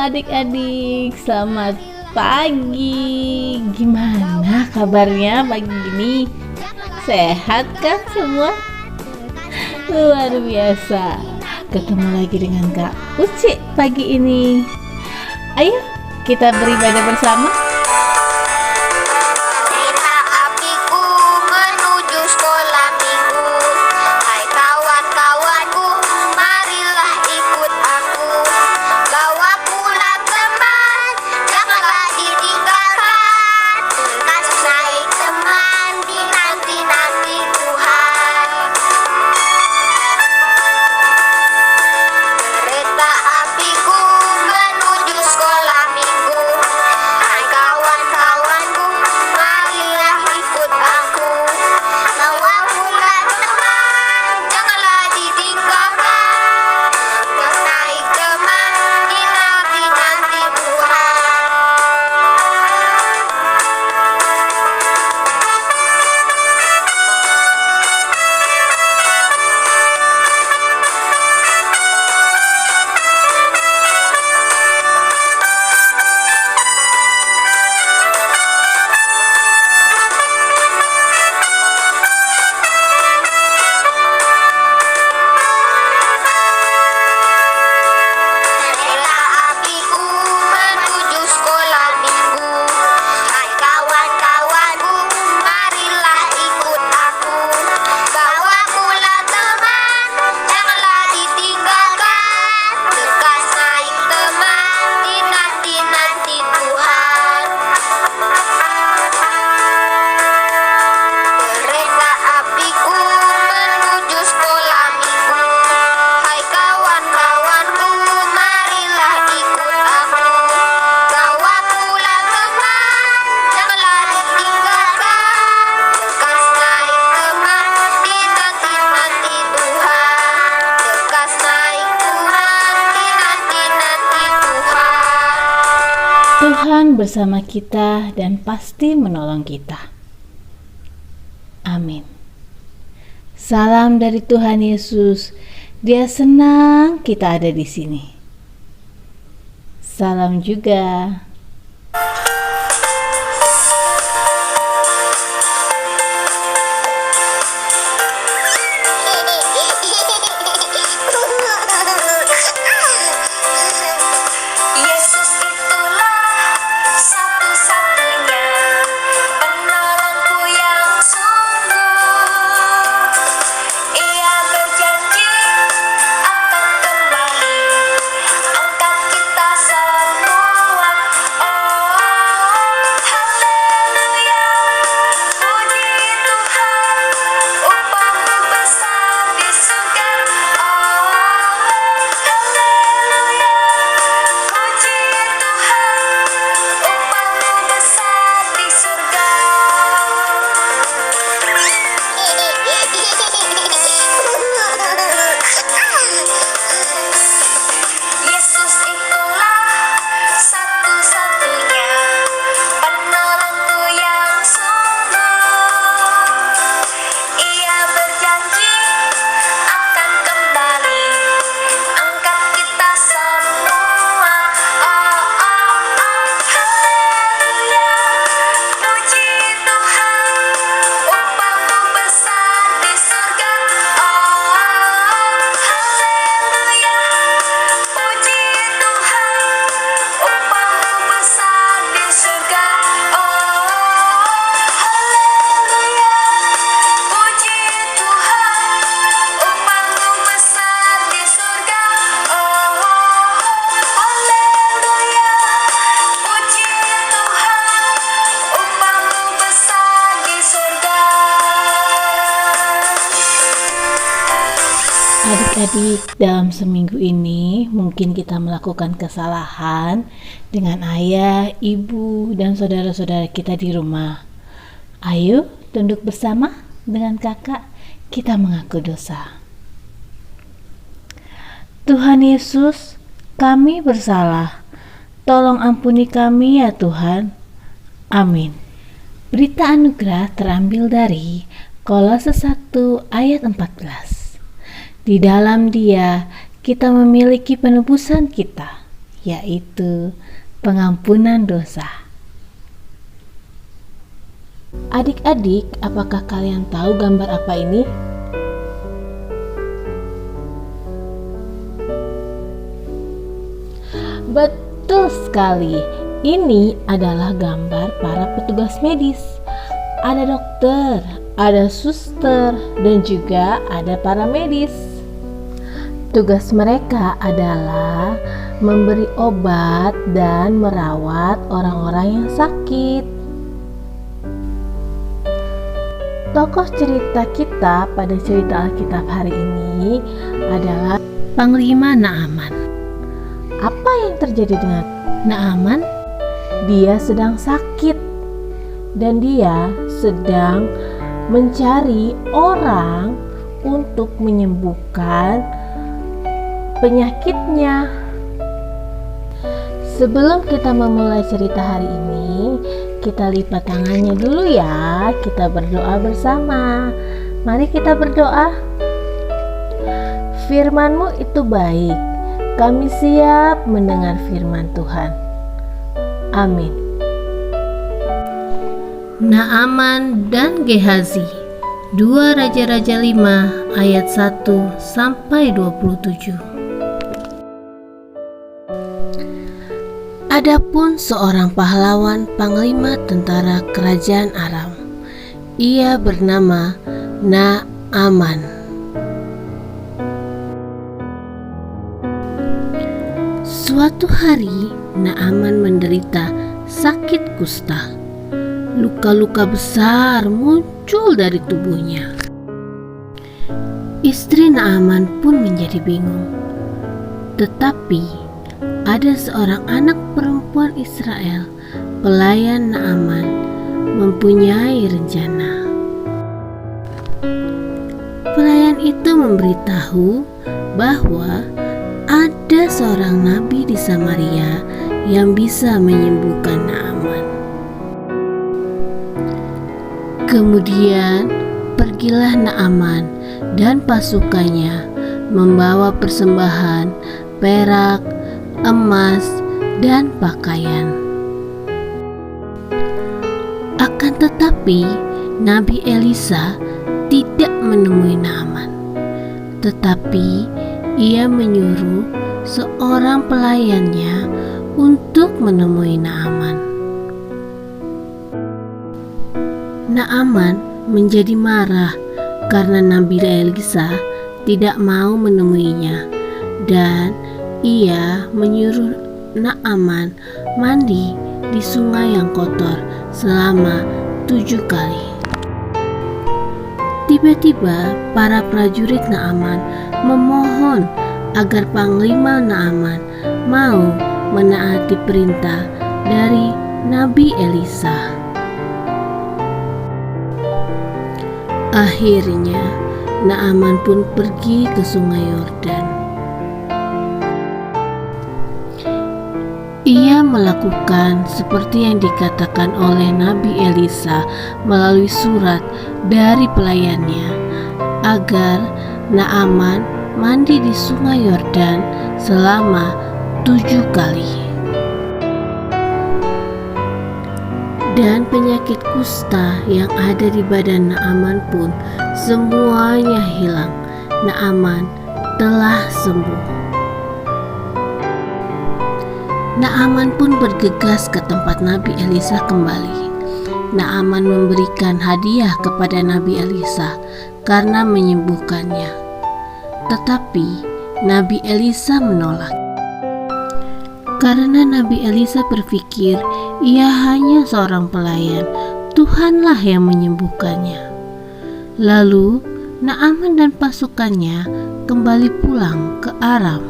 adik-adik, selamat pagi. Gimana kabarnya pagi ini? Sehat kan semua? Luar biasa. Ketemu lagi dengan Kak Uci pagi ini. Ayo kita beribadah bersama. Tuhan bersama kita dan pasti menolong kita. Amin. Salam dari Tuhan Yesus. Dia senang kita ada di sini. Salam juga. Adik-adik, dalam seminggu ini mungkin kita melakukan kesalahan dengan ayah, ibu, dan saudara-saudara kita di rumah. Ayo tunduk bersama dengan kakak, kita mengaku dosa. Tuhan Yesus, kami bersalah. Tolong ampuni kami ya Tuhan. Amin. Berita anugerah terambil dari Kolose 1 ayat 14. Di dalam Dia kita memiliki penebusan kita, yaitu pengampunan dosa. Adik-adik, apakah kalian tahu gambar apa ini? Betul sekali, ini adalah gambar para petugas medis. Ada dokter, ada suster, dan juga ada paramedis. Tugas mereka adalah memberi obat dan merawat orang-orang yang sakit. Tokoh cerita kita pada cerita Alkitab hari ini adalah Panglima Naaman. Apa yang terjadi dengan Naaman? Dia sedang sakit dan dia sedang mencari orang untuk menyembuhkan penyakitnya. Sebelum kita memulai cerita hari ini, kita lipat tangannya dulu ya. Kita berdoa bersama. Mari kita berdoa. Firman-Mu itu baik. Kami siap mendengar firman Tuhan. Amin. Naaman dan Gehazi, 2 Raja-Raja 5 ayat 1 sampai 27. Adapun seorang pahlawan panglima tentara kerajaan Aram, ia bernama Naaman. Suatu hari Naaman menderita sakit kusta. Luka-luka besar muncul dari tubuhnya. Istri Naaman pun menjadi bingung. Tetapi ada seorang anak perempuan Israel, pelayan Naaman, mempunyai rencana. Pelayan itu memberitahu bahwa ada seorang nabi di Samaria yang bisa menyembuhkan Naaman. Kemudian pergilah Naaman dan pasukannya membawa persembahan perak, emas, dan pakaian. Akan tetapi Nabi Elisa tidak menemui Naaman, tetapi ia menyuruh seorang pelayannya untuk menemui Naaman. Naaman menjadi marah karena Nabi Elisa tidak mau menemuinya, dan ia menyuruh Naaman mandi di sungai yang kotor selama 7 kali. Tiba-tiba para prajurit Naaman memohon agar Panglima Naaman mau menaati perintah dari Nabi Elisa. Akhirnya Naaman pun pergi ke sungai Yordan. Ia melakukan seperti yang dikatakan oleh Nabi Elisa melalui surat dari pelayannya, agar Naaman mandi di sungai Yordan selama 7 kali. Dan penyakit kusta yang ada di badan Naaman pun semuanya hilang. Naaman telah sembuh. Naaman pun bergegas ke tempat Nabi Elisa kembali. Naaman memberikan hadiah kepada Nabi Elisa karena menyembuhkannya. Tetapi Nabi Elisa menolak. Karena Nabi Elisa berpikir ia hanya seorang pelayan, Tuhanlah yang menyembuhkannya. Lalu Naaman dan pasukannya kembali pulang ke Aram.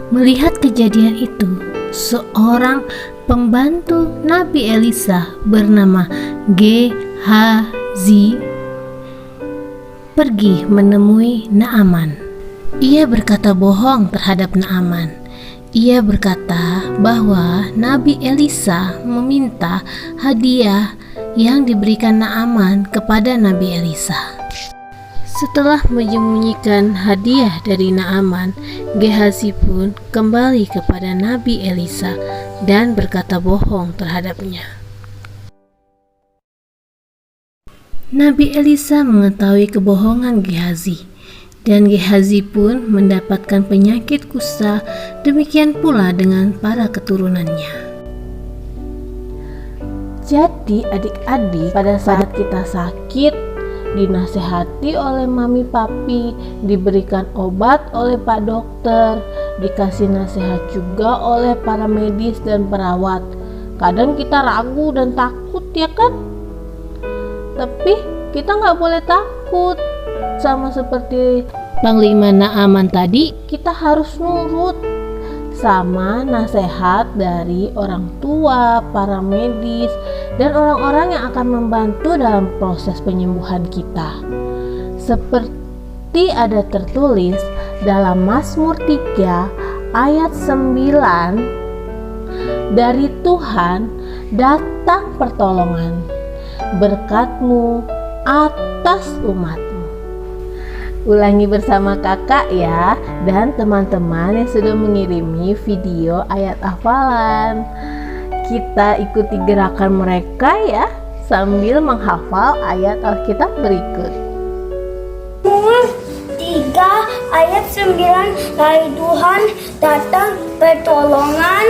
Melihat kejadian itu, seorang pembantu Nabi Elisa bernama Gehazi pergi menemui Naaman. Ia berkata bohong terhadap Naaman. Ia berkata bahwa Nabi Elisa meminta hadiah yang diberikan Naaman kepada Nabi Elisa. Setelah menyembunyikan hadiah dari Naaman, Gehazi pun kembali kepada Nabi Elisa dan berkata bohong terhadapnya. Nabi Elisa mengetahui kebohongan Gehazi, dan Gehazi pun mendapatkan penyakit kusta, demikian pula dengan para keturunannya. Jadi adik-adik, pada saat kita sakit, dinasehati oleh mami papi, diberikan obat oleh pak dokter, dikasih nasihat juga oleh para medis dan perawat. Kadang kita ragu dan takut, ya kan? Tapi kita nggak boleh takut. Sama seperti Panglima Naaman tadi, kita harus nurut sama nasihat dari orang tua, para medis, dan orang-orang yang akan membantu dalam proses penyembuhan kita. Seperti ada tertulis dalam Mazmur 3 ayat 9, dari Tuhan datang pertolongan, berkat-Mu atas umat-Mu. Ulangi bersama kakak ya, dan teman-teman yang sudah mengirimi video ayat hafalan. Kita ikuti gerakan mereka ya, sambil menghafal ayat Alkitab berikut. Mazmur 3 ayat 9, dari Tuhan datang pertolongan,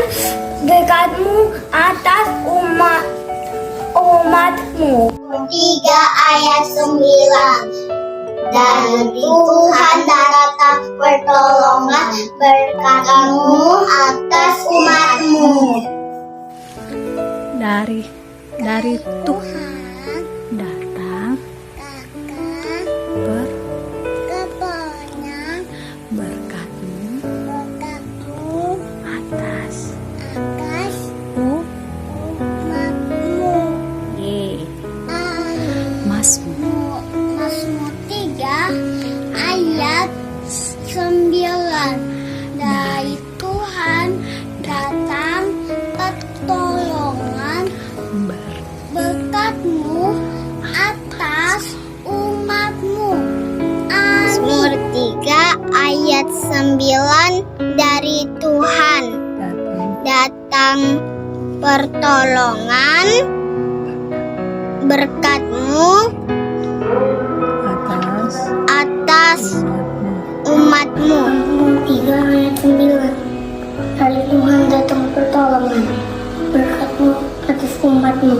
berkat-Mu atas umat-Mu. 3 ayat 9, dari Tuhan datang pertolongan, berkat-Mu atas umat-Mu. Dari Tuhan datang pertolongan, berkat-Mu atas umat-Mu. Mazmur Mazmur 3 ayat 9, dari Tuhan datang pertolongan, berkat-Mu atas umat-Mu. Mazmur 3 ayat 9, dari Tuhan datang pertolongan, berkat-Mu atas umat-Mu. 3 ayat 9, dari Tuhan datang pertolongan, berkat-Mu atas umat-Mu.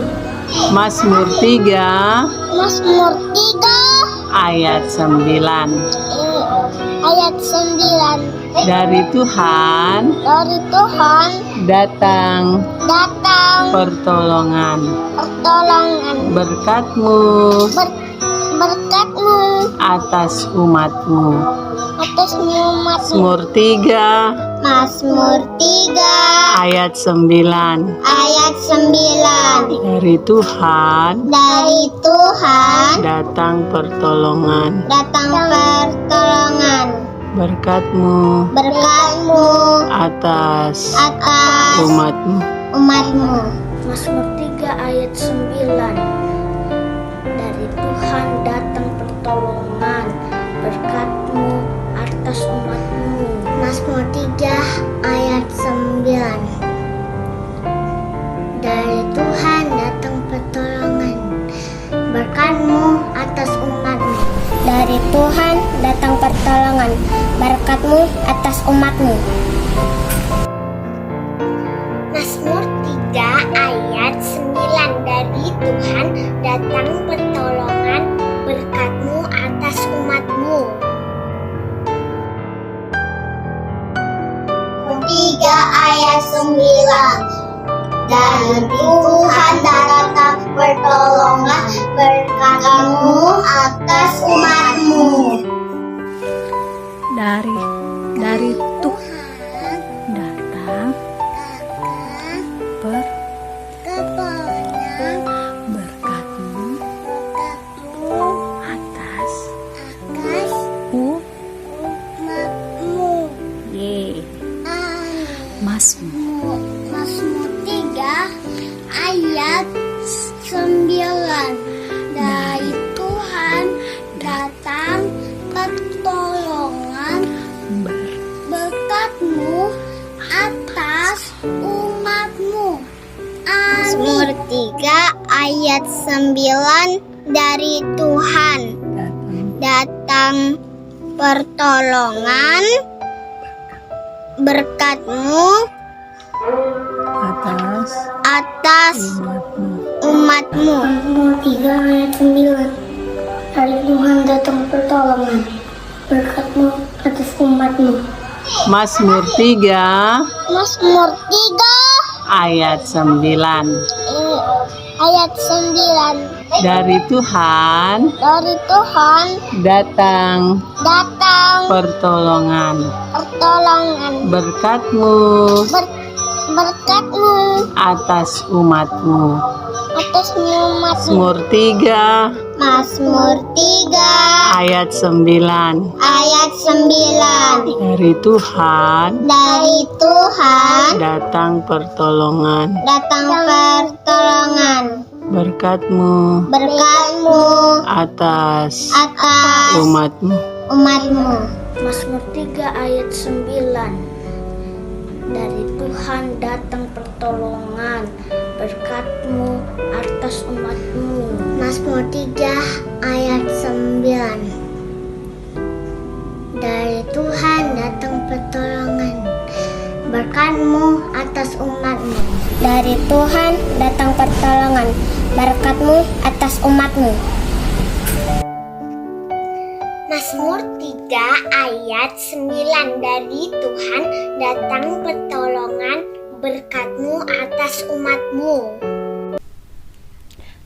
Mazmur 3 Mazmur 3 ayat 9, ayat 9, dari Tuhan datang pertolongan, berkat-Mu berkat-Mu atas umat-Mu. atas umat-Mu. Mazmur 3 ayat 9, ayat 9, dari Tuhan datang pertolongan, berkat-Mu atas umat-Mu. Mazmur 3 ayat 9, dari Tuhan datang pertolongan, berkat-Mu atas umat-Mu. Mazmur 3 ayat 9, dari Tuhan datang pertolongan, berkat-Mu atas umat-Mu. Dari Tuhan datang pertolongan, berkat-Mu atas umat-Mu. Mazmur 3 ayat 9, dari Tuhan datang pertolongan, berkat-Mu atas umat-Mu. 3 ayat 9, dari Tuhan datang pertolongan, berkat-Mu atas umat-Mu. Dari Tuhan datang pertolongan, berkat-Mu atas umat-Mu. Mazmur Mazmur 3 ayat 9, dari Tuhan datang ayat 9 dari Tuhan datang pertolongan berkat-Mu atas umat-Mu. Mazmur 3 ayat 9. Dari Tuhan datang pertolongan berkat-Mu atas umat-Mu. Mazmur 3 Mazmur 3 ayat 9. ayat 9. Dari Tuhan Dari Tuhan datang datang pertolongan berkat-Mu berkat-Mu atas umat-Mu. atas umat-Mu. Mazmur 3 Mazmur 3 ayat 9. ayat 9. Dari Tuhan Dari Tuhan datang pertolongan berkat-Mu berkat-Mu atas atas umat-Mu. umat-Mu. Mazmur 3 ayat 9. Dari Tuhan datang pertolongan berkat-Mu atas umat-Mu. Mazmur 3 ayat 9. Dari Tuhan datang pertolongan berkat-Mu atas umat-Mu. Dari Tuhan datang pertolongan berkat-Mu atas umat-Mu. Mazmur 3 ayat 9. Dari Tuhan datang pertolongan berkat-Mu atas umat-Mu.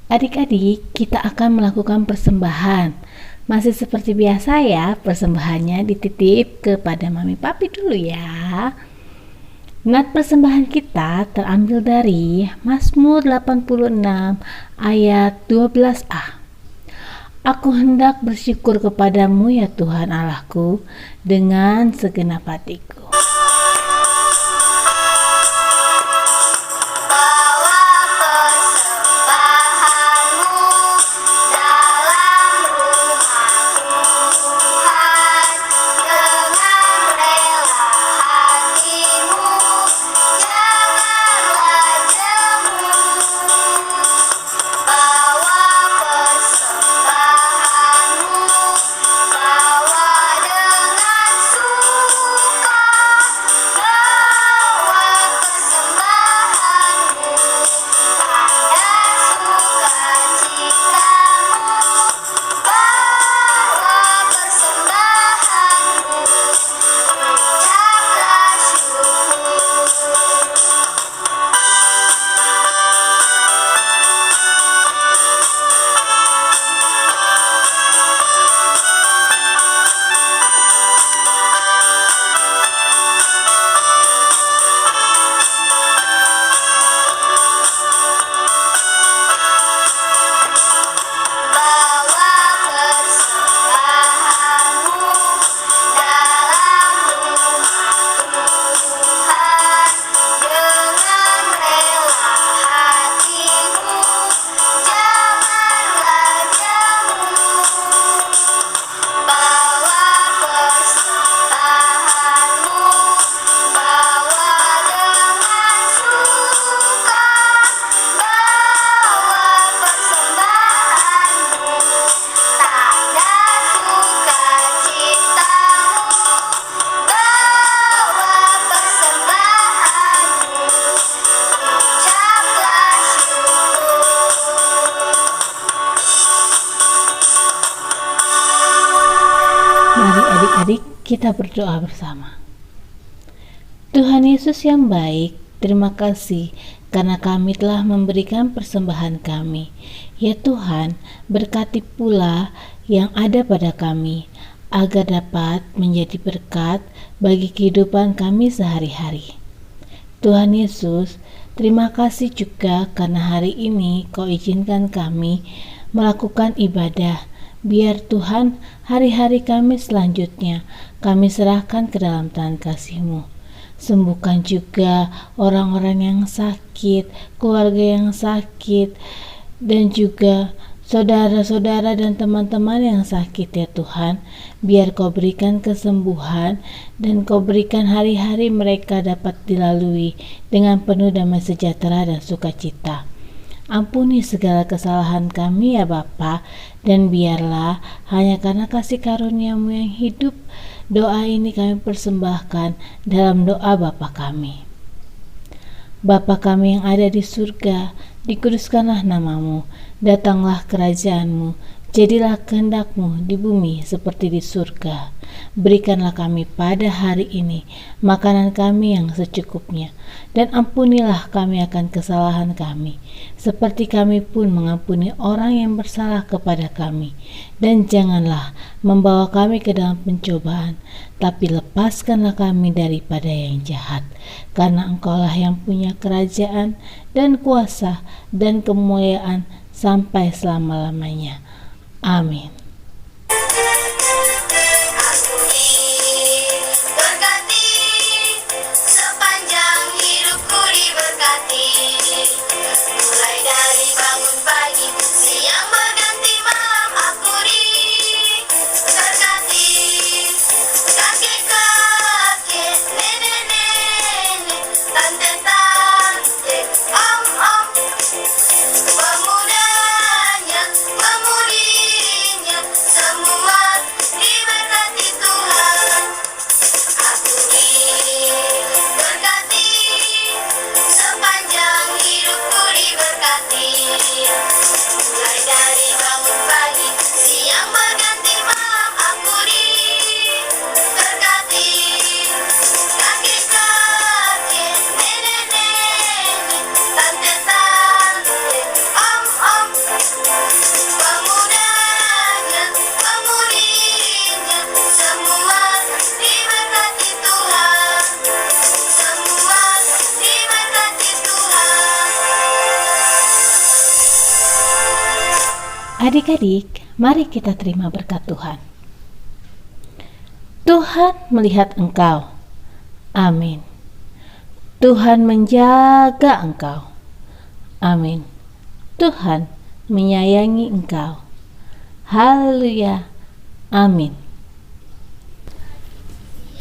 Adik-adik, kita akan melakukan persembahan. Masih seperti biasa ya, persembahannya dititip kepada Mami Papi dulu ya. Nat persembahan kita terambil dari Mazmur 86 ayat 12a. Aku hendak bersyukur kepadamu ya Tuhan Allahku dengan segenap hatiku. Mari adik-adik kita berdoa bersama. Tuhan Yesus yang baik, terima kasih karena kami telah memberikan persembahan kami. Ya Tuhan, berkati pula yang ada pada kami, agar dapat menjadi berkat bagi kehidupan kami sehari-hari. Tuhan Yesus, terima kasih juga karena hari ini Kau izinkan kami melakukan ibadah. Biar Tuhan, hari-hari kami selanjutnya kami serahkan ke dalam tangan kasih-Mu. Sembuhkan juga orang-orang yang sakit, keluarga yang sakit, dan juga saudara-saudara dan teman-teman yang sakit ya Tuhan. Biar Kau berikan kesembuhan dan Kau berikan hari-hari mereka dapat dilalui dengan penuh damai sejahtera dan sukacita. Ampuni segala kesalahan kami ya Bapa, dan biarlah hanya karena kasih karunia-Mu yang hidup, doa ini kami persembahkan dalam doa Bapa kami. Bapa kami yang ada di surga, dikuduskanlah nama-Mu, datanglah kerajaan-Mu, jadilah kehendak-Mu di bumi seperti di surga. Berikanlah kami pada hari ini makanan kami yang secukupnya, dan ampunilah kami akan kesalahan kami, seperti kami pun mengampuni orang yang bersalah kepada kami. Dan janganlah membawa kami ke dalam pencobaan, tapi lepaskanlah kami daripada yang jahat. Karena Engkaulah yang punya kerajaan dan kuasa dan kemuliaan sampai selama-lamanya. Amin. Adik-adik, mari kita terima berkat Tuhan. Tuhan melihat engkau. Amin. Tuhan menjaga engkau. Amin. Tuhan menyayangi engkau. Haleluya. Amin.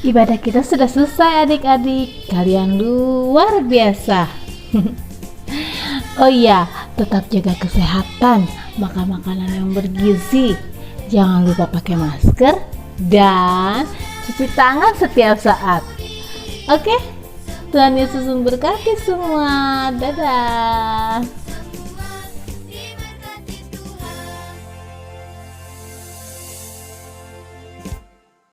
Ibadah kita sudah selesai adik-adik. Kalian luar biasa. Oh iya, tetap jaga kesehatan, makan makanan yang bergizi, jangan lupa pakai masker, dan cuci tangan setiap saat. Oke? Tuhan Yesus memberkati semua. Dadah.